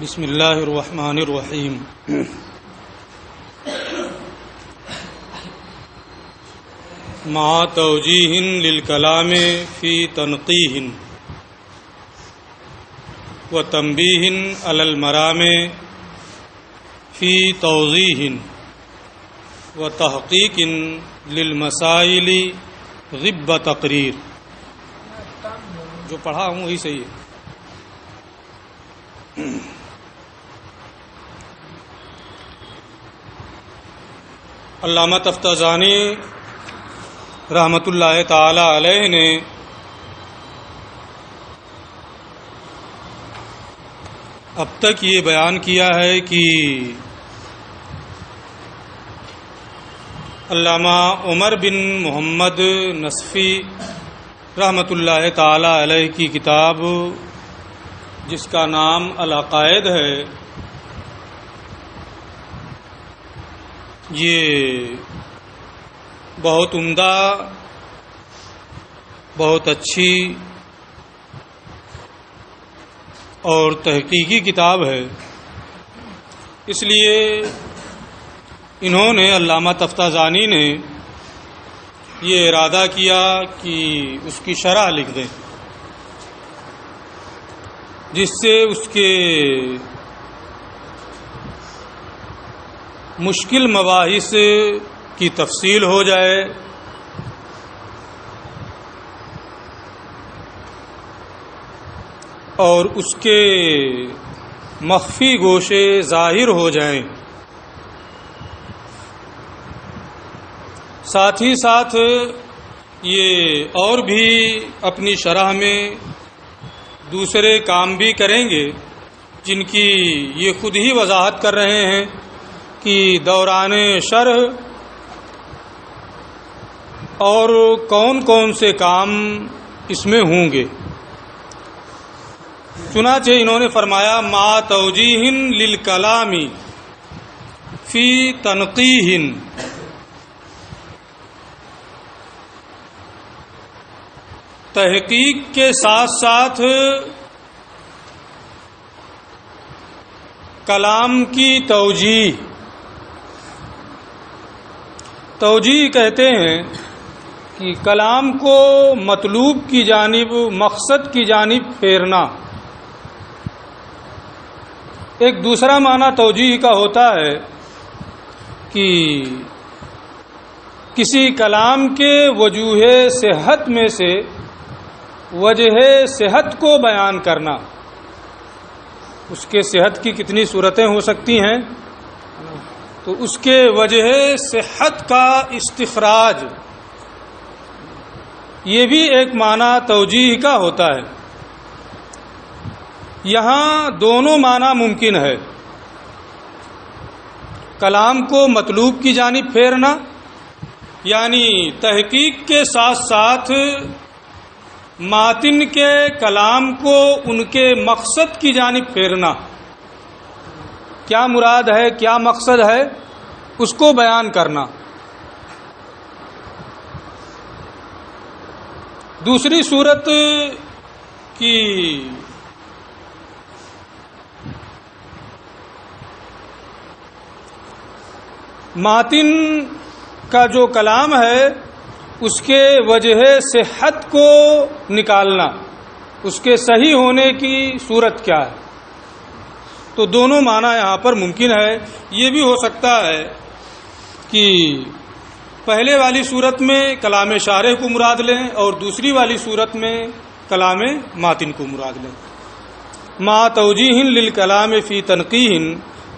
بسم اللہ الرحمن الرحیم مع توجیہ للکلام فی تنقیح و تنبیہ علی المرام فی توضیح و تحقیق للمسائل غب تقریر. جو پڑھا ہوں وہی صحیح ہے. علامہ تفتازانی رحمۃ اللہ تعالی علیہ نے اب تک یہ بیان کیا ہے کہ علامہ عمر بن محمد نصفی رحمۃ اللہ تعالی علیہ کی کتاب جس کا نام العقائد ہے، یہ بہت عمدہ، بہت اچھی اور تحقیقی کتاب ہے. اس لیے انہوں نے علامہ تفتازانی نے یہ ارادہ کیا کہ اس کی شرح لکھ دیں، جس سے اس کے مشکل مباحث کی تفصیل ہو جائے اور اس کے مخفی گوشے ظاہر ہو جائیں. ساتھ ہی ساتھ یہ اور بھی اپنی شرح میں دوسرے کام بھی کریں گے جن کی یہ خود ہی وضاحت کر رہے ہیں کہ دوران شرح اور کون کون سے کام اس میں ہوں گے. چنانچہ انہوں نے فرمایا مع توجیہ للکلام فی تنقیح، تحقیق کے ساتھ ساتھ کلام کی توجیہ کہتے ہیں کہ کلام کو مطلوب کی جانب، مقصد کی جانب پھیرنا. ایک دوسرا معنی توجیہ کا ہوتا ہے کہ کسی کلام کے وجوہ صحت میں سے وجہ صحت کو بیان کرنا. اس کے صحت کی کتنی صورتیں ہو سکتی ہیں، تو اس کے وجہ صحت کا استخراج، یہ بھی ایک معنی توجیہ کا ہوتا ہے. یہاں دونوں معنی ممکن ہے، کلام کو مطلوب کی جانب پھیرنا یعنی تحقیق کے ساتھ ساتھ ماتن کے کلام کو ان کے مقصد کی جانب پھیرنا. کیا مراد ہے، کیا مقصد ہے، اس کو بیان کرنا. دوسری صورت کی ماتن کا جو کلام ہے اس کے وجہ صحت کو نکالنا، اس کے صحیح ہونے کی صورت کیا ہے. تو دونوں معنی یہاں پر ممکن ہے. یہ بھی ہو سکتا ہے کہ پہلے والی صورت میں کلام شارح کو مراد لیں اور دوسری والی صورت میں کلام ماتن کو مراد لیں. مع توجیہ للکلام فی تنقیح،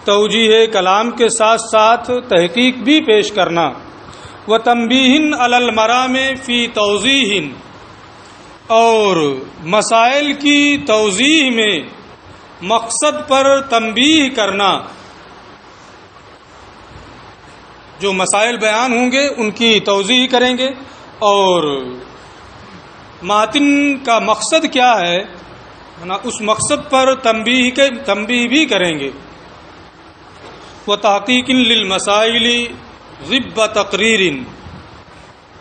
توجیہ کلام کے ساتھ ساتھ تحقیق بھی پیش کرنا. و تنبیہ علی المرام فی توضیح، اور مسائل کی توضیح میں مقصد پر تنبیہ کرنا. جو مسائل بیان ہوں گے ان کی توضیح کریں گے اور ماتن کا مقصد کیا ہے اس مقصد پر تنبیہ بھی کریں گے. و تحقیق للمسائل غب تقریر،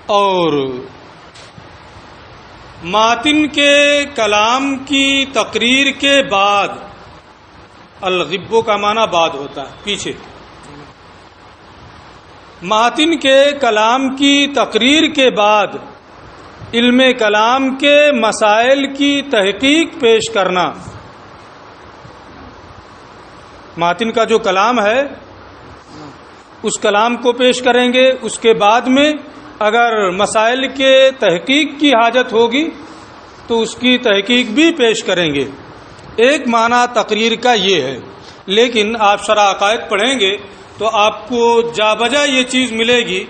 اور ماتن کے کلام کی تقریر کے بعد الغبو کا معنی بعد ہوتا ہے، پیچھے۔ ماتن کے کلام کی تقریر کے بعد علم کلام کے مسائل کی تحقیق پیش کرنا۔ ماتن کا جو کلام ہے اس کلام کو پیش کریں گے، اس کے بعد میں اگر مسائل کے تحقیق کی حاجت ہوگی تو اس کی تحقیق بھی پیش کریں گے۔ ایک معنی تقریر کا یہ ہے، لیکن آپ شرح عقائد پڑھیں گے تو آپ کو جا بجا یہ چیز ملے گی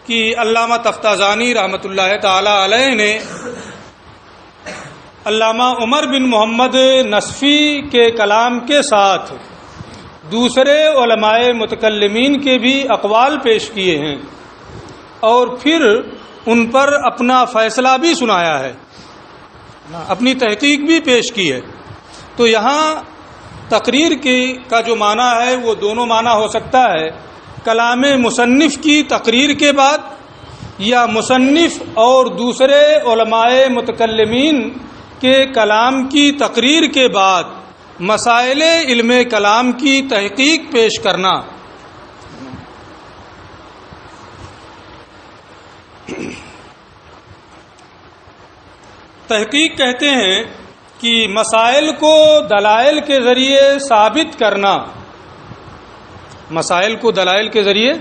کہ علامہ تفتازانی رحمۃ اللہ تعالی علیہ نے علامہ عمر بن محمد نصفی کے کلام کے ساتھ دوسرے علماء متکلمین کے بھی اقوال پیش کیے ہیں اور پھر ان پر اپنا فیصلہ بھی سنایا ہے، اپنی تحقیق بھی پیش کی ہے۔ تو یہاں تقریر کا جو معنی ہے وہ دونوں معنی ہو سکتا ہے، کلام مصنف کی تقریر کے بعد یا مصنف اور دوسرے علماء متکلمین کے کلام کی تقریر کے بعد مسائل علم کلام کی تحقیق پیش کرنا۔ تحقیق کہتے ہیں کہ مسائل کو دلائل کے ذریعے ثابت کرنا، مسائل کو دلائل کے ذریعے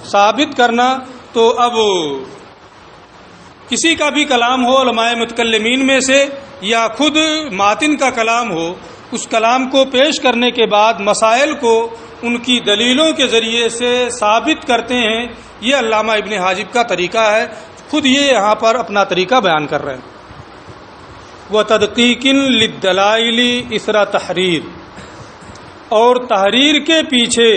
ثابت کرنا۔ تو اب کسی کا بھی کلام ہو علماء متکلمین میں سے یا خود ماتن کا کلام ہو، اس کلام کو پیش کرنے کے بعد مسائل کو ان کی دلیلوں کے ذریعے سے ثابت کرتے ہیں۔ یہ علامہ ابن حاجب کا طریقہ ہے، خود یہ یہاں پر اپنا طریقہ بیان کر رہے ہیں۔ وَتَدْقِيقٍ لِلدَّلَائِلِ اِثْرَ تحریر، اور تحریر کے پیچھے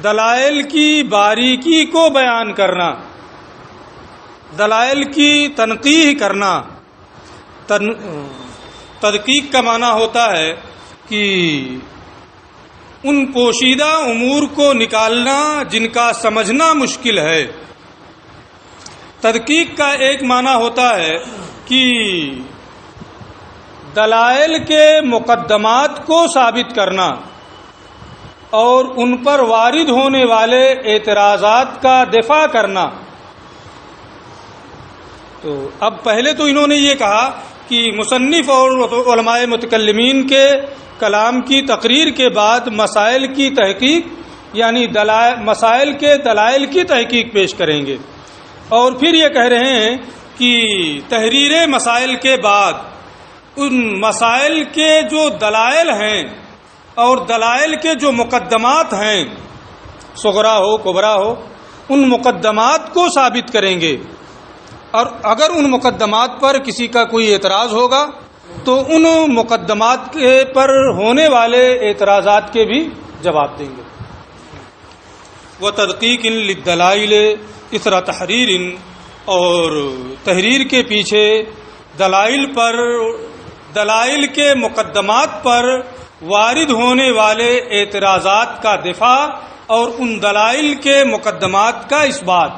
دلائل کی باریکی کو بیان کرنا، دلائل کی تنقیح کرنا۔ تدقیق کا معنی ہوتا ہے کہ ان پوشیدہ امور کو نکالنا جن کا سمجھنا مشکل ہے۔ تدقیق کا ایک معنی ہوتا ہے کہ دلائل کے مقدمات کو ثابت کرنا اور ان پر وارد ہونے والے اعتراضات کا دفاع کرنا۔ تو اب پہلے تو انہوں نے یہ کہا کہ مصنف اور علماء متکلمین کے کلام کی تقریر کے بعد مسائل کی تحقیق یعنی مسائل کے دلائل کی تحقیق پیش کریں گے، اور پھر یہ کہہ رہے ہیں کہ تحریر مسائل کے بعد ان مسائل کے جو دلائل ہیں اور دلائل کے جو مقدمات ہیں، صغرا ہو کبرا ہو، ان مقدمات کو ثابت کریں گے، اور اگر ان مقدمات پر کسی کا کوئی اعتراض ہوگا تو ان مقدمات کے پر ہونے والے اعتراضات کے بھی جواب دیں گے۔ وَتَدْقِيقٍ لِلدَّلَائِلِ اِثْرَ تحریر، اور تحریر کے پیچھے دلائل پر، دلائل کے مقدمات پر وارد ہونے والے اعتراضات کا دفاع اور ان دلائل کے مقدمات کا اثبات۔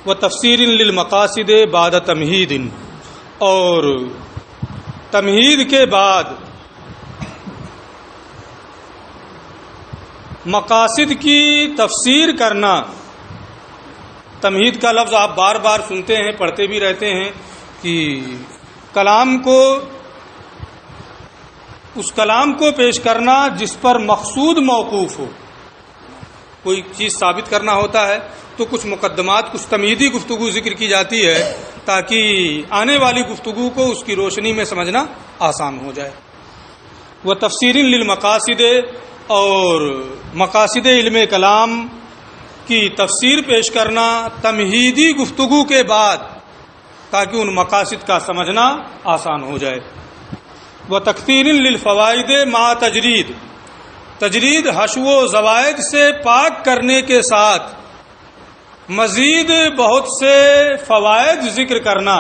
وتفسیر للمقاصد بعد تمہید، اور تمہید کے بعد مقاصد کی تفسیر کرنا۔ تمہید کا لفظ آپ بار بار سنتے ہیں، پڑھتے بھی رہتے ہیں کہ کلام کو، اس کلام کو پیش کرنا جس پر مقصود موقوف ہو۔ کوئی چیز ثابت کرنا ہوتا ہے تو کچھ مقدمات، کچھ تمہیدی گفتگو ذکر کی جاتی ہے تاکہ آنے والی گفتگو کو اس کی روشنی میں سمجھنا آسان ہو جائے۔ وہ تفسیر للمقاصد، اور مقاصد علم کلام کی تفسیر پیش کرنا تمہیدی گفتگو کے بعد تاکہ ان مقاصد کا سمجھنا آسان ہو جائے۔ وہ تکثیر للفوائد مع تجرید، تجرید حشو و زوائد سے پاک کرنے کے ساتھ مزید بہت سے فوائد ذکر کرنا،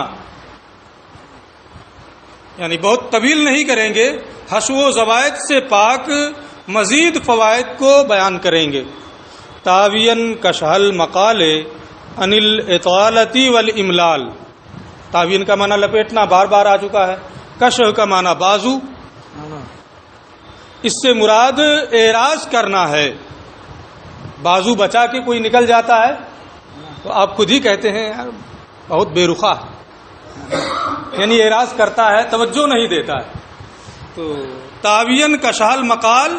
یعنی بہت طویل نہیں کریں گے، حشو و زوائد سے پاک مزید فوائد کو بیان کریں گے۔ تاوین کشح المقال عن الاطالۃ والاملال، تاوین کا معنی لپیٹنا بار بار آ چکا ہے، کشح کا معنی بازو، اس سے مراد اعراض کرنا ہے. بازو بچا کے کوئی نکل جاتا ہے تو آپ خود ہی کہتے ہیں یار بہت بے رخا، یعنی اعراض کرتا ہے، توجہ نہیں دیتا ہے. تو تاوین کشال مقال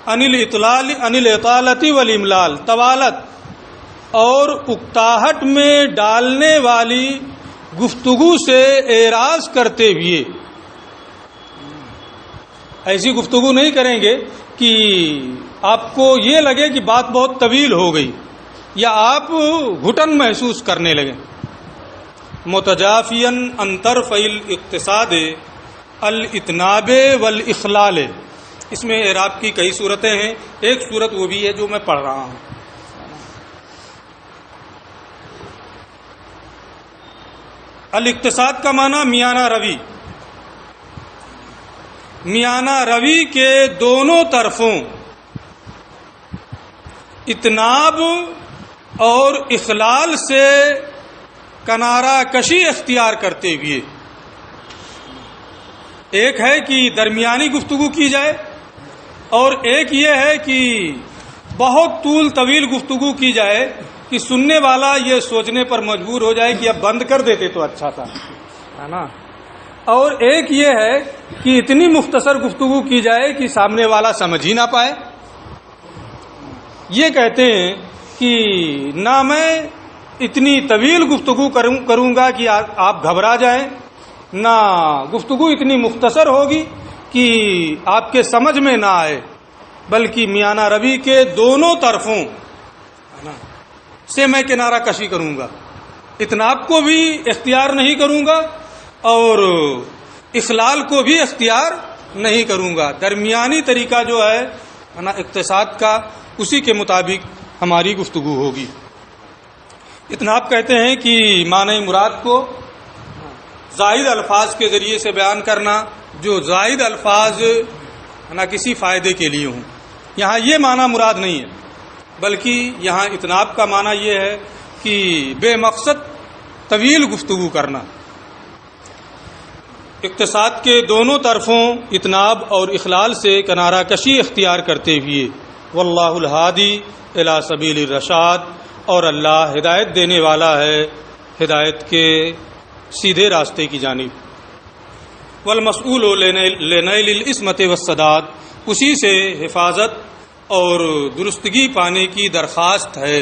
انل اطالتی والاملال، طوالت اور اکتاہٹ میں ڈالنے والی گفتگو سے اعراض کرتے ہوئے. ایسی گفتگو نہیں کریں گے کہ آپ کو یہ لگے کہ بات بہت طویل ہو گئی یا آپ گھٹن محسوس کرنے لگیں. متجافین انتر فعل اقتصاد الاتناب والاخلال، اس میں اعراب کی کئی صورتیں ہیں. ایک صورت وہ بھی ہے جو میں پڑھ رہا ہوں. الاقتصاد کا معنی میانہ روی، میانہ روی کے دونوں طرفوں اتناب اور اخلال سے کنارہ کشی اختیار کرتے ہوئے. ایک ہے کہ درمیانی گفتگو کی جائے اور ایک یہ ہے کہ بہت طویل گفتگو کی جائے کہ سننے والا یہ سوچنے پر مجبور ہو جائے کہ اب بند کر دیتے تو اچھا تھا، ہے نا. اور ایک یہ ہے کہ اتنی مختصر گفتگو کی جائے کہ سامنے والا سمجھ ہی نہ پائے. یہ کہتے ہیں کہ نہ میں اتنی طویل گفتگو کروں گا کہ آپ گھبرا جائیں، نہ گفتگو اتنی مختصر ہوگی کہ آپ کے سمجھ میں نہ آئے، بلکہ میانہ روی کے دونوں طرفوں سے میں کنارہ کشی کروں گا. اتناب کو بھی اختیار نہیں کروں گا اور اخلال کو بھی اختیار نہیں کروں گا. درمیانی طریقہ جو ہے نا اقتصاد کا، اسی کے مطابق ہماری گفتگو ہوگی. اتناب کہتے ہیں کہ معنی مراد کو زائد الفاظ کے ذریعے سے بیان کرنا، جو زائد الفاظ نا کسی فائدے کے لیے ہوں. یہاں یہ معنی مراد نہیں ہے، بلکہ یہاں اتناب کا معنی یہ ہے کہ بے مقصد طویل گفتگو کرنا. اقتصاد کے دونوں طرفوں اتناب اور اخلال سے کنارہ کشی اختیار کرتے ہوئے. واللہ الہادی الی سبیل الرشاد، اور اللہ ہدایت دینے والا ہے ہدایت کے سیدھے راستے کی جانب. والمسئول لنیل العصمت والسداد، اسی سے حفاظت اور درستگی پانے کی درخواست ہے.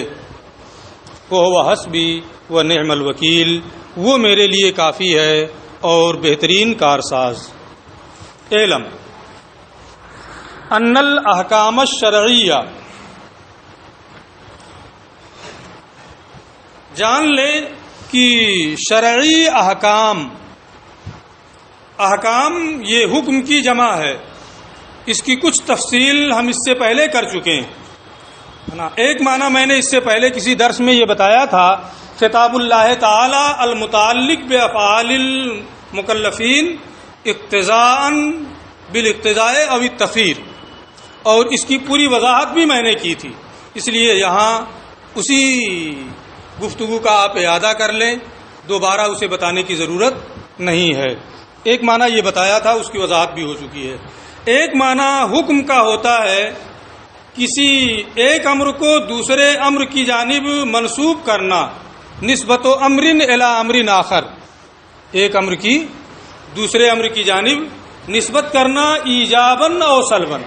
وہ حسبی و نعم الوکیل، وہ میرے لیے کافی ہے اور بہترین کارساز. علم ان الاحکام الشرعیہ، جان لے کہ شرعی احکام یہ حکم کی جمع ہے. اس کی کچھ تفصیل ہم اس سے پہلے کر چکے ہیں. ایک معنی میں نے اس سے پہلے کسی درس میں یہ بتایا تھا، خطاب اللہ تعالی المتعلق بافعال المکلفین اقتضاء بالاقتضاء او التخیر، اور اس کی پوری وضاحت بھی میں نے کی تھی. اس لیے یہاں اسی گفتگو کا آپ اعادہ کر لیں، دوبارہ اسے بتانے کی ضرورت نہیں ہے. ایک معنی یہ بتایا تھا، اس کی وضاحت بھی ہو چکی ہے. ایک معنی حکم کا ہوتا ہے، کسی ایک امر کو دوسرے امر کی جانب منسوب کرنا، نسبت و امر الی امر آخر، ایک امر کی دوسرے امر کی جانب نسبت کرنا ایجاباً او سلباً،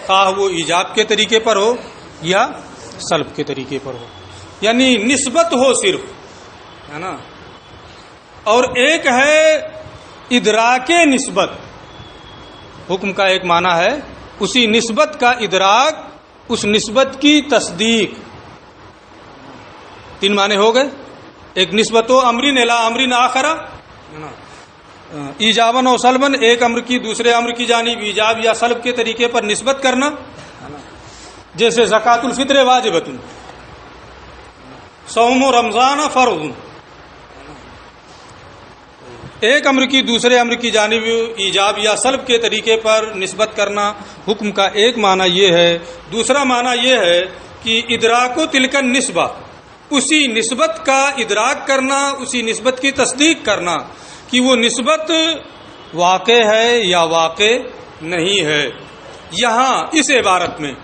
خواہ وہ ایجاب کے طریقے پر ہو یا سلب کے طریقے پر ہو، یعنی نسبت ہو صرف، ہے نا. اور ایک ہے ادراک نسبت. حکم کا ایک معنی ہے اسی نسبت کا ادراک، اس نسبت کی تصدیق. تین معنی ہو گئے. ایک نسبت و امرن الی امرن آخرہ، ایجاباً و سلباً، ایک امر کی دوسرے امر کی جانب ایجاب یا سلب کے طریقے پر نسبت کرنا، جیسے زکوٰۃ الفطر واجبۃ، صوم و رمضان فرض. ایک امر کی دوسرے امر کی جانب ایجاب یا سلب کے طریقے پر نسبت کرنا حکم کا ایک معنی یہ ہے. دوسرا معنی یہ ہے کہ ادراک و تلک النسبہ، اسی نسبت کا ادراک کرنا، اسی نسبت کی تصدیق کرنا کہ وہ نسبت واقع ہے یا واقع نہیں ہے. یہاں اس عبارت میں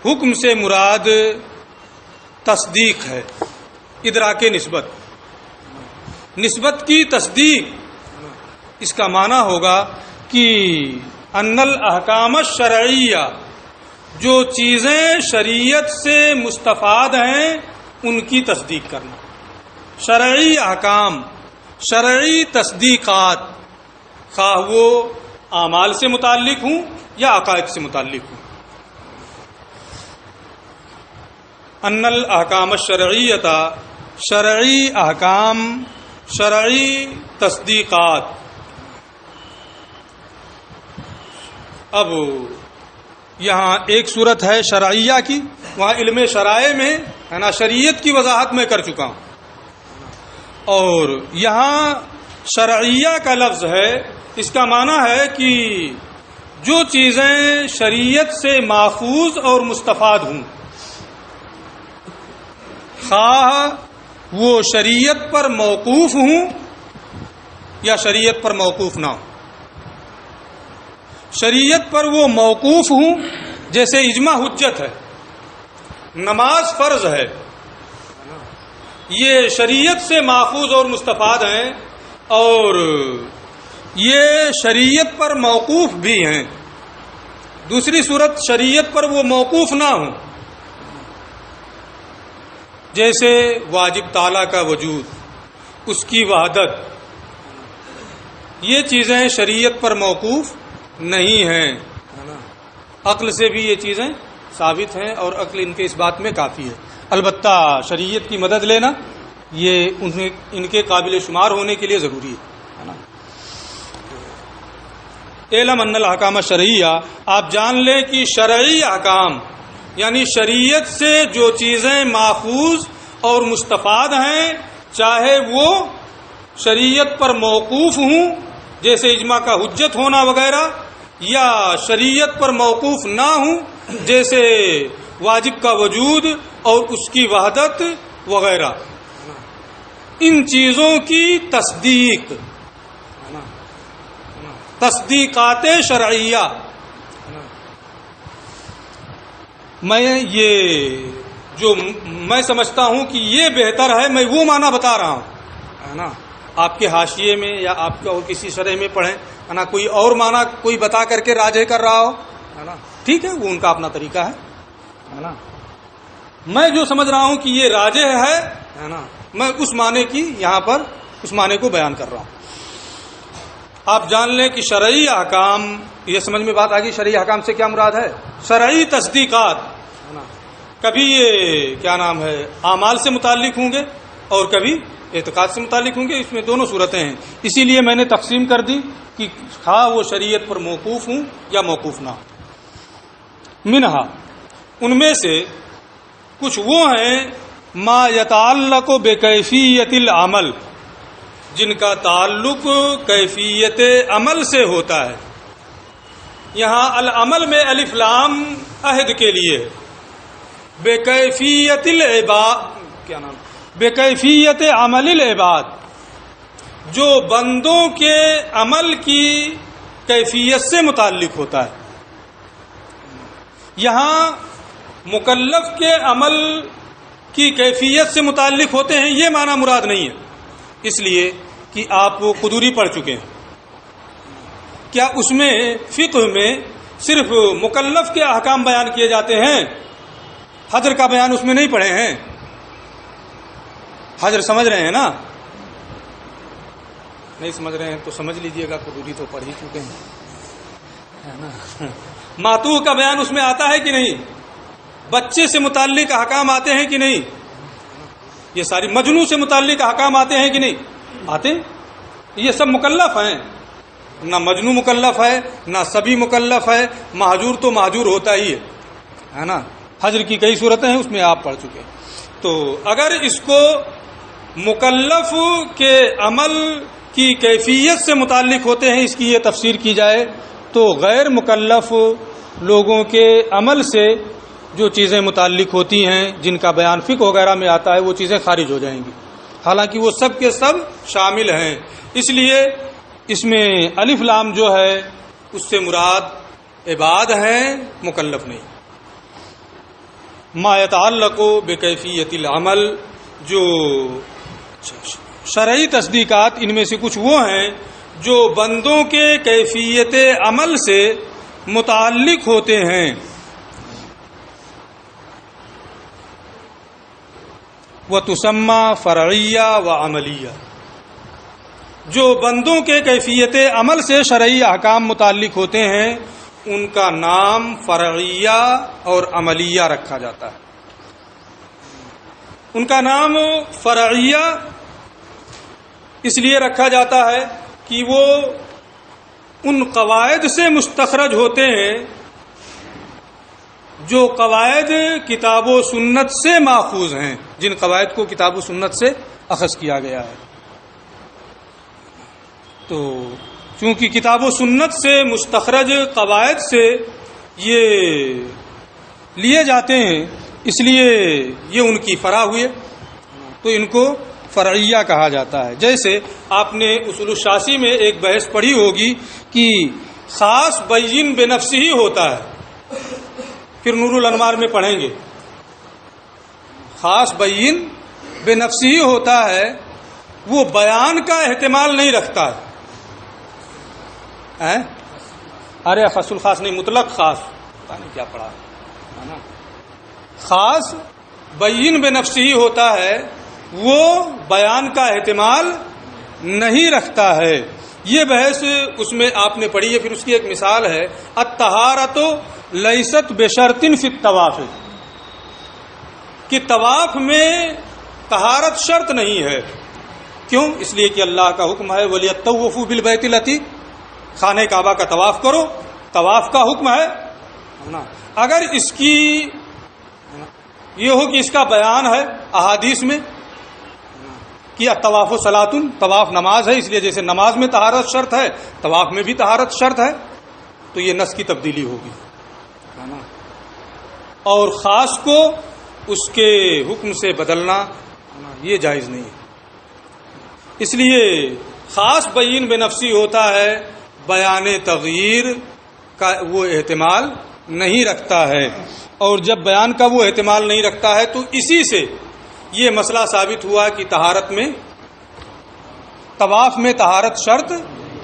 حکم سے مراد تصدیق ہے، ادراک نسبت کی تصدیق. اس کا معنی ہوگا کہ ان الاحکام الشرعیہ، جو چیزیں شریعت سے مستفاد ہیں ان کی تصدیق کرنا. شرعی احکام، شرعی تصدیقات، خواہ وہ اعمال سے متعلق ہوں یا عقائد سے متعلق ہوں. ان الاحکام الشرعیۃ، شرعی احکام، شرعی تصدیقات. اب یہاں ایک صورت ہے شرعیہ کی، وہاں علم شرائع میں ہے نا شریعت کی وضاحت میں کر چکا ہوں، اور یہاں شرعیہ کا لفظ ہے. اس کا معنی ہے کہ جو چیزیں شریعت سے ماخوذ اور مستفاد ہوں، خواہ وہ شریعت پر موقوف ہوں یا شریعت پر موقوف نہ ہوں. شریعت پر وہ موقوف ہوں، جیسے اجماع حجت ہے، نماز فرض ہے، یہ شریعت سے ماخوذ اور مستفاد ہیں، اور یہ شریعت پر موقوف بھی ہیں. دوسری صورت شریعت پر وہ موقوف نہ ہوں، جیسے واجب تعالیٰ کا وجود، اس کی وحدت، یہ چیزیں شریعت پر موقوف نہیں ہیں. عقل سے بھی یہ چیزیں ثابت ہیں اور عقل ان کے اس بات میں کافی ہے. البتہ شریعت کی مدد لینا یہ ان کے قابل شمار ہونے کے لیے ضروری ہے. اعلم ان الاحکام الشرعیہ، آپ جان لیں کہ شرعی احکام یعنی شریعت سے جو چیزیں ماخوذ اور مستفاد ہیں، چاہے وہ شریعت پر موقوف ہوں جیسے اجماع کا حجت ہونا وغیرہ، یا شریعت پر موقوف نہ ہوں جیسے واجب کا وجود اور اس کی وحدت وغیرہ، ان چیزوں کی تصدیقات شرعیہ. میں سمجھتا ہوں کہ یہ بہتر ہے، میں وہ معنی بتا رہا ہوں ہے نا. آپ کے حاشیے میں یا آپ کے اور کسی شرح میں پڑھیں ہے نا، کوئی اور معنی کوئی بتا کر کے راجح کر رہا ہو ہے نا، ٹھیک ہے، وہ ان کا اپنا طریقہ ہے نا. میں جو سمجھ رہا ہوں کہ یہ راجح ہے نا، میں اس معنی کی یہاں پر اس معنی کو بیان کر رہا ہوں. آپ جان لیں کہ شرعی احکام، یہ سمجھ میں بات آ گئی شرعی احکام سے کیا مراد ہے. شرعی تصدیقات کبھی یہ کیا نام ہے اعمال سے متعلق ہوں گے اور کبھی اعتقاد سے متعلق ہوں گے. اس میں دونوں صورتیں ہیں، اسی لیے میں نے تقسیم کر دی کہ خواہ وہ شریعت پر موقوف ہوں یا موقوف نہ ہوں. منہا، ان میں سے کچھ وہ ہیں ما یتعلق بکیفیت العمل، جن کا تعلق کیفیت عمل سے ہوتا ہے. یہاں العمل میں الف لام عہد کے لیے، بکیفیت العباد کیا نام بکیفیت عمل العباد، جو بندوں کے عمل کی کیفیت سے متعلق ہوتا ہے. یہاں مکلف کے عمل کی کیفیت سے متعلق ہوتے ہیں یہ معنی مراد نہیں ہے، اس لیے کہ آپ قدوری پڑھ چکے ہیں. کیا اس میں فقہ میں صرف مکلف کے احکام بیان کیے جاتے ہیں؟ حجر کا بیان اس میں نہیں پڑھے ہیں؟ حجر سمجھ رہے ہیں نا؟ نہیں سمجھ رہے ہیں تو سمجھ لیجئے گا، قدوری تو پڑھ ہی چکے ہیں. ماتوہ کا بیان اس میں آتا ہے کہ نہیں؟ بچے سے متعلق احکام آتے ہیں کہ نہیں؟ یہ ساری مجنون سے متعلق احکام آتے ہیں کہ نہیں؟ آتے. یہ سب مکلف ہیں، نہ مجنون مکلف ہے نہ سبھی مکلف ہے. مہجور تو مہجور ہوتا ہی ہے نا. حجر کی کئی صورتیں ہیں، اس میں آپ پڑھ چکے. تو اگر اس کو مکلف کے عمل کی کیفیت سے متعلق ہوتے ہیں، اس کی یہ تفسیر کی جائے تو غیر مکلف لوگوں کے عمل سے جو چیزیں متعلق ہوتی ہیں جن کا بیان فقہ وغیرہ میں آتا ہے وہ چیزیں خارج ہو جائیں گی، حالانکہ وہ سب کے سب شامل ہیں. اس لیے اس میں الف لام جو ہے اس سے مراد عباد ہیں، مکلف نہیں. ما یتعلق بکیفیت العمل، جو شرعی تصدیقات ان میں سے کچھ وہ ہیں جو بندوں کے کیفیت عمل سے متعلق ہوتے ہیں. وتسمى فرعیہ و عملیہ، جو بندوں کے کیفیت عمل سے شرعی احکام متعلق ہوتے ہیں ان کا نام فرعیہ اور عملیہ رکھا جاتا ہے. ان کا نام فرعیہ اس لیے رکھا جاتا ہے کہ وہ ان قواعد سے مستخرج ہوتے ہیں جو قواعد کتاب و سنت سے ماخوذ ہیں، جن قواعد کو کتاب و سنت سے اخذ کیا گیا ہے. تو چونکہ کتاب و سنت سے مستخرج قواعد سے یہ لیے جاتے ہیں، اس لیے یہ ان کی فرع ہوئے، تو ان کو فرعیہ کہا جاتا ہے. جیسے آپ نے اصول الشاسی میں ایک بحث پڑھی ہوگی کہ خاص بین بنفسہ ہی ہوتا ہے، پھر نور الانوار میں پڑھیں گے. خاص بین بنفسہ ہی ہوتا ہے، وہ بیان کا احتمال نہیں رکھتا ہے. ارے خاص الخاص نہیں، مطلق خاص، پتہ نہیں کیا پڑھا ہے نا. خاص بین بنفسہ ہی ہوتا ہے، وہ بیان کا احتمال نہیں رکھتا ہے. یہ بحث اس میں آپ نے پڑھی ہے. پھر اس کی ایک مثال ہے، الطہارۃ لیست بشرط فی الطواف، کہ طواف میں طہارت شرط نہیں ہے. کیوں؟ اس لیے کہ اللہ کا حکم ہے وَلْيَطَّوَّفُوا بِالْبَيْتِ الْعَتِيقِ، خانہ کعبہ کا طواف کرو، طواف کا حکم ہے نا. اگر اس کی یہ ہو کہ اس کا بیان ہے احادیث میں کہ الطواف صلاۃ، طواف نماز ہے، اس لیے جیسے نماز میں طہارت شرط ہے طواف میں بھی طہارت شرط ہے، تو یہ نص کی تبدیلی ہوگی نا. اور خاص کو اس کے حکم سے بدلنا یہ جائز نہیں ہے. اس لیے خاص بین بنفسی ہوتا ہے، بیان تغییر کا وہ احتمال نہیں رکھتا ہے. اور جب بیان کا وہ احتمال نہیں رکھتا ہے تو اسی سے یہ مسئلہ ثابت ہوا کہ طہارت میں طواف میں طہارت شرط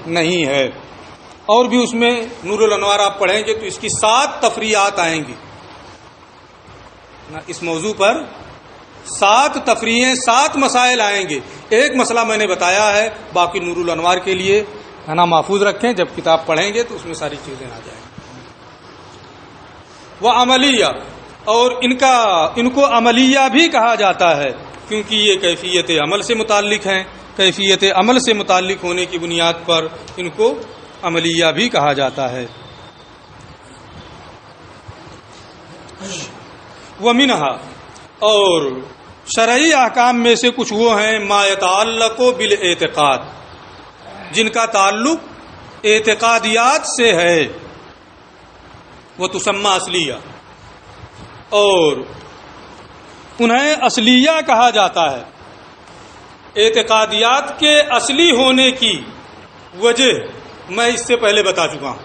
نہیں ہے. اور بھی اس میں نور الانوار آپ پڑھیں گے تو اس کی 7 تفریعات آئیں گی. اس موضوع پر 7 تفریعیں، 7 مسائل آئیں گے. ایک مسئلہ میں نے بتایا ہے، باقی نور الانوار کے لیے ہے نا محفوظ رکھیں، جب کتاب پڑھیں گے تو اس میں ساری چیزیں آ جائیں. وہ عملیہ، اور ان کو عملیہ بھی کہا جاتا ہے کیونکہ یہ کیفیت عمل سے متعلق ہیں. کیفیت عمل سے متعلق ہونے کی بنیاد پر ان کو عملیہ بھی کہا جاتا ہے. ومنہا، اور شرعی احکام میں سے کچھ وہ ہیں ما یتعلق بالاعتقاد، جن کا تعلق اعتقادیات سے ہے. وہ تسمى اصلیہ، اور انہیں اصلیہ کہا جاتا ہے. اعتقادیات کے اصلی ہونے کی وجہ میں اس سے پہلے بتا چکا ہوں.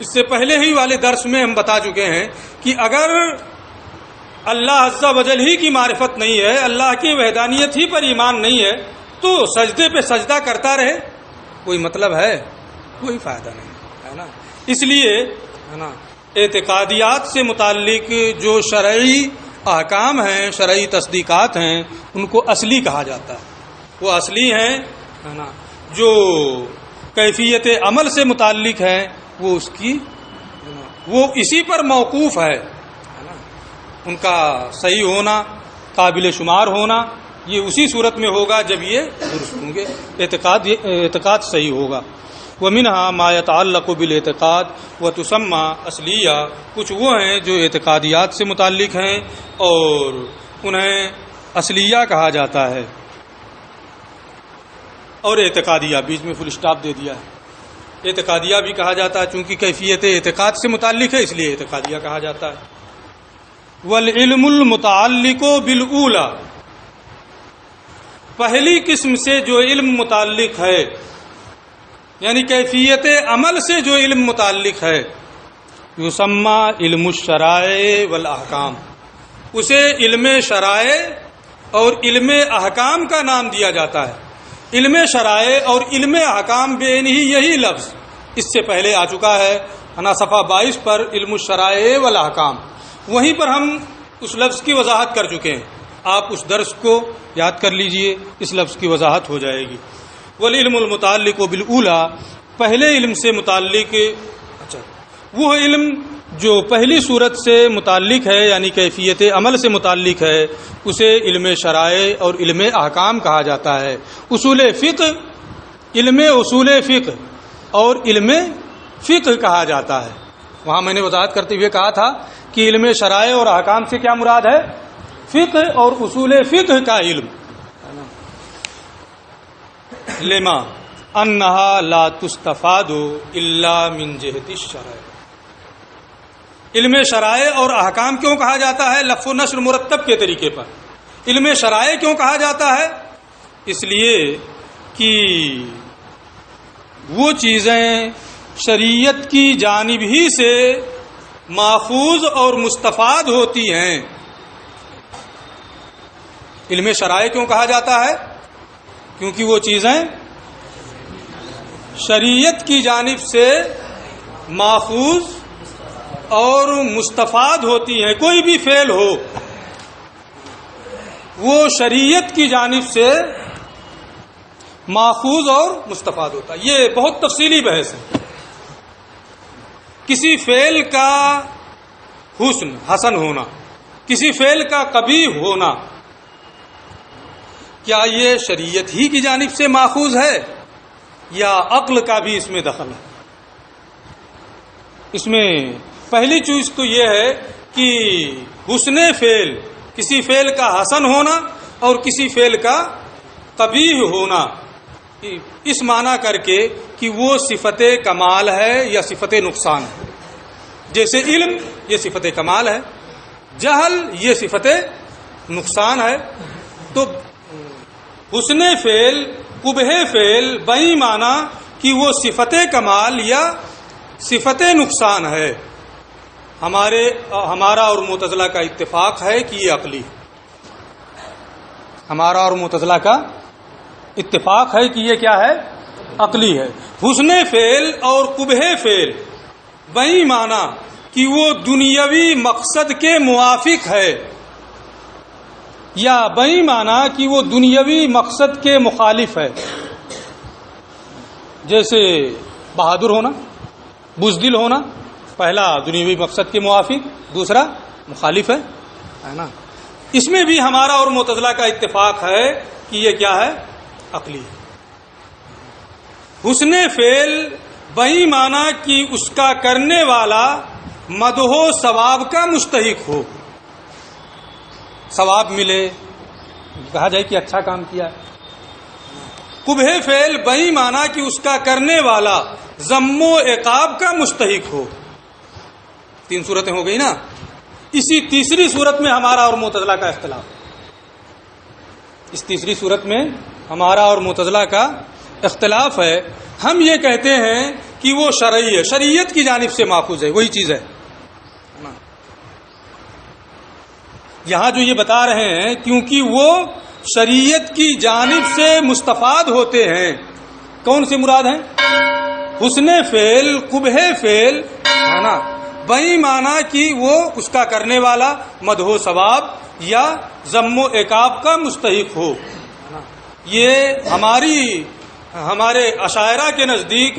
اس سے پہلے ہی والے درس میں ہم بتا چکے ہیں کہ اگر اللہ عز و جل ہی کی معرفت نہیں ہے، اللہ کی وحدانیت ہی پر ایمان نہیں ہے، تو سجدے پہ سجدہ کرتا رہے کوئی مطلب ہے؟ کوئی فائدہ نہیں ہے نا. اس لیے ہے نا اعتقادیات سے متعلق جو شرعی احکام ہیں، شرعی تصدیقات ہیں، ان کو اصلی کہا جاتا ہے. وہ اصلی ہیں ہے نا. جو کیفیت عمل سے متعلق ہے وہ اس کی وہ اسی پر موقوف ہے نا. ان کا صحیح ہونا، قابل شمار ہونا، یہ اسی صورت میں ہوگا جب یہ درست ہوں گے، اعتقاد صحیح ہوگا. ومنہا ما یتعلق بالاعتقاد وتسمى اصلیہ، کچھ وہ ہیں جو اعتقادیات سے متعلق ہیں اور انہیں اصلیہ کہا جاتا ہے. اور اعتقادیہ بیچ میں فل اسٹاپ دے دیا ہے. اعتقادیہ بھی کہا جاتا ہے چونکہ کیفیت اعتقاد سے متعلق ہے، اس لیے اعتقادیہ کہا جاتا ہے. والعلم المتعلق بالاولی، پہلی قسم سے جو علم متعلق ہے، یعنی کیفیت عمل سے جو علم متعلق ہے، یسمى علم الشرائع والاحکام، اسے علم شرائع اور علم احکام کا نام دیا جاتا ہے۔ علم شرائع اور علم احکام بین ہی یہی لفظ اس سے پہلے آ چکا ہے، صفحہ 22 پر علم الشرائع والاحکام، وہیں پر ہم اس لفظ کی وضاحت کر چکے ہیں۔ آپ اس درس کو یاد کر لیجئے، اس لفظ کی وضاحت ہو جائے گی۔ والعلم المتعلق بالاولی، پہلے علم سے متعلق، وہ علم جو پہلی صورت سے متعلق ہے یعنی کیفیت عمل سے متعلق ہے، اسے علم شرائع اور علم احکام کہا جاتا ہے۔ اصول فقہ، علم اصول فقہ اور علم فقہ کہا جاتا ہے۔ وہاں میں نے وضاحت کرتے ہوئے کہا تھا کہ علم شرائع اور احکام سے کیا مراد ہے؟ فقہ اور اصول فقہ کا علم۔ لما انہا لا تستفاد الا من جہت الشرع، علم شرائع اور احکام کیوں کہا جاتا ہے؟ لف و نشر مرتب کے طریقے پر۔ علم شرائع کیوں کہا جاتا ہے؟ اس لیے کہ وہ چیزیں شریعت کی جانب ہی سے ماخوذ اور مستفاد ہوتی ہیں۔ علم شرائع کیوں کہا جاتا ہے؟ کیونکہ وہ چیزیں شریعت کی جانب سے ماخوذ اور مستفاد ہوتی ہیں۔ کوئی بھی فعل ہو وہ شریعت کی جانب سے ماخوذ اور مستفاد ہوتا ہے۔ یہ بہت تفصیلی بحث ہے۔ کسی فعل کا حسن ہونا، کسی فعل کا قبیح ہونا، کیا یہ شریعت ہی کی جانب سے ماخوذ ہے یا عقل کا بھی اس میں دخل ہے؟ اس میں پہلی چیز تو یہ ہے کہ حسن فعل، کسی فعل کا حسن ہونا اور کسی فعل کا قبیح ہونا، اس معنی کر کے کہ وہ صفت کمال ہے یا صفت نقصان ہے۔ جیسے علم یہ صفت کمال ہے، جہل یہ صفت نقصان ہے۔ تو حسن فعل، قبح فعل بئی معنی کہ وہ صفت کمال یا صفت نقصان ہے۔ ہمارا اور معتزلہ کا اتفاق ہے کہ یہ عقلی ہے۔ ہمارا اور معتزلہ کا اتفاق ہے کہ یہ کیا ہے؟ عقلی ہے۔ حسن فعل اور قبح فعل بئی معنی کہ وہ دنیاوی مقصد کے موافق ہے یا بئی معنی کہ وہ دنیاوی مقصد کے مخالف ہے۔ جیسے بہادر ہونا، بزدل ہونا، پہلا دنیاوی مقصد کے موافق، دوسرا مخالف ہے نا۔ اس میں بھی ہمارا اور معتزلہ کا اتفاق ہے کہ یہ کیا ہے؟ عقلی ہے۔ حسن فعل بئی معنی کہ اس کا کرنے والا مدح و ثواب کا مستحق ہو، ثواب ملے، کہا جائے کہ اچھا کام کیا۔ قبح فعل بئی معنی کہ اس کا کرنے والا ذم و عقاب کا مستحق ہو۔ تین صورتیں ہو گئی نا۔ اسی تیسری صورت میں ہمارا اور معتزلہ کا اختلاف، اس تیسری صورت میں ہمارا اور معتزلہ کا اختلاف ہے۔ ہم یہ کہتے ہیں کہ وہ شرعی ہے، شریعت کی جانب سے ماخوذ ہے، وہی چیز ہے۔ یہاں جو یہ بتا رہے ہیں کیونکہ وہ شریعت کی جانب سے مستفاد ہوتے ہیں۔ کون سے مراد ہیں؟ حسن فعل، قبح فعل ہے نا، بئی معنی کہ وہ اس کا کرنے والا مدح و ثواب یا ذم و عقاب کا مستحق ہو۔ یہ ہمارے اشاعرہ کے نزدیک،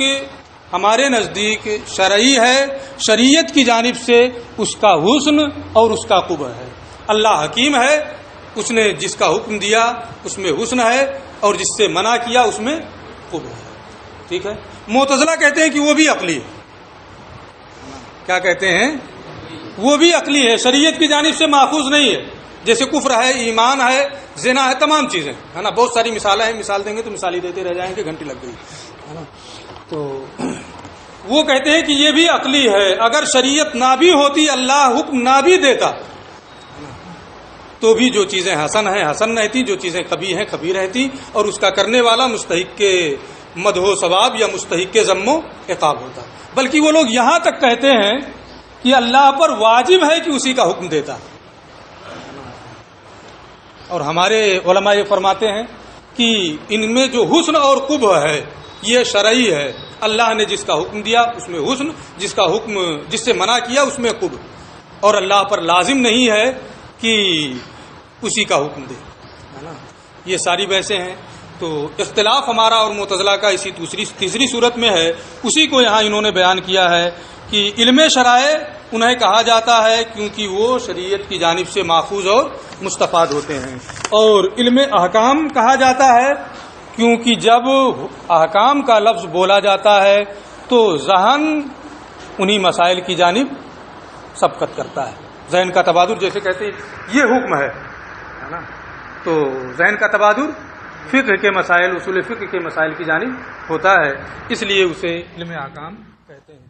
ہمارے نزدیک شرعی ہے، شریعت کی جانب سے اس کا حسن اور اس کا قبح ہے۔ اللہ حکیم ہے، اس نے جس کا حکم دیا اس میں حسن ہے اور جس سے منع کیا اس میں قبح ہے۔ ٹھیک ہے۔ معتزلہ کہتے ہیں کہ وہ بھی عقلی ہے۔ کیا کہتے ہیں؟ وہ بھی عقلی ہے، شریعت کی جانب سے ماخوذ نہیں ہے۔ جیسے کفر ہے، ایمان ہے، زنا ہے، تمام چیزیں ہے نا۔ بہت ساری مثالیں ہیں، مثال دیں گے تو مثال ہی دیتے رہ جائیں گے، گھنٹی لگ گئی ہے نا۔ تو وہ کہتے ہیں کہ یہ بھی عقلی ہے۔ اگر شریعت نہ بھی ہوتی، اللہ حکم نہ بھی دیتا، تو بھی جو چیزیں حسن ہیں حسن رہتی، جو چیزیں قبیح ہیں قبیح رہتی، اور اس کا کرنے والا مستحق کے مدح و ثواب یا مستحق کے ذم و عقاب ہوتا، بلکہ وہ لوگ یہاں تک کہتے ہیں کہ اللہ پر واجب ہے کہ اسی کا حکم دیتا ہے۔ اور ہمارے علماء یہ فرماتے ہیں کہ ان میں جو حسن اور قبح ہے یہ شرعی ہے، اللہ نے جس کا حکم دیا اس میں حسن، جس سے منع کیا اس میں قبح، اور اللہ پر لازم نہیں ہے کہ اسی کا حکم دے، ہے نا۔ یہ ساری بحثیں ہیں۔ تو اختلاف ہمارا اور معتزلہ کا اسی تیسری صورت میں ہے، اسی کو یہاں انہوں نے بیان کیا ہے کہ علم شرائع انہیں کہا جاتا ہے کیونکہ وہ شریعت کی جانب سے ماخوذ اور مستفاد ہوتے ہیں، اور علم احکام کہا جاتا ہے کیونکہ جب احکام کا لفظ بولا جاتا ہے تو ذہن انہی مسائل کی جانب سبقت کرتا ہے، ذہن کا تبادر جیسے کہتے ہیں یہ حکم ہے نا، تو ذہن کا تبادر فقہ کے مسائل، اصول فقہ کے مسائل کی جانب ہوتا ہے، اس لیے اسے علم احکام کہتے ہیں۔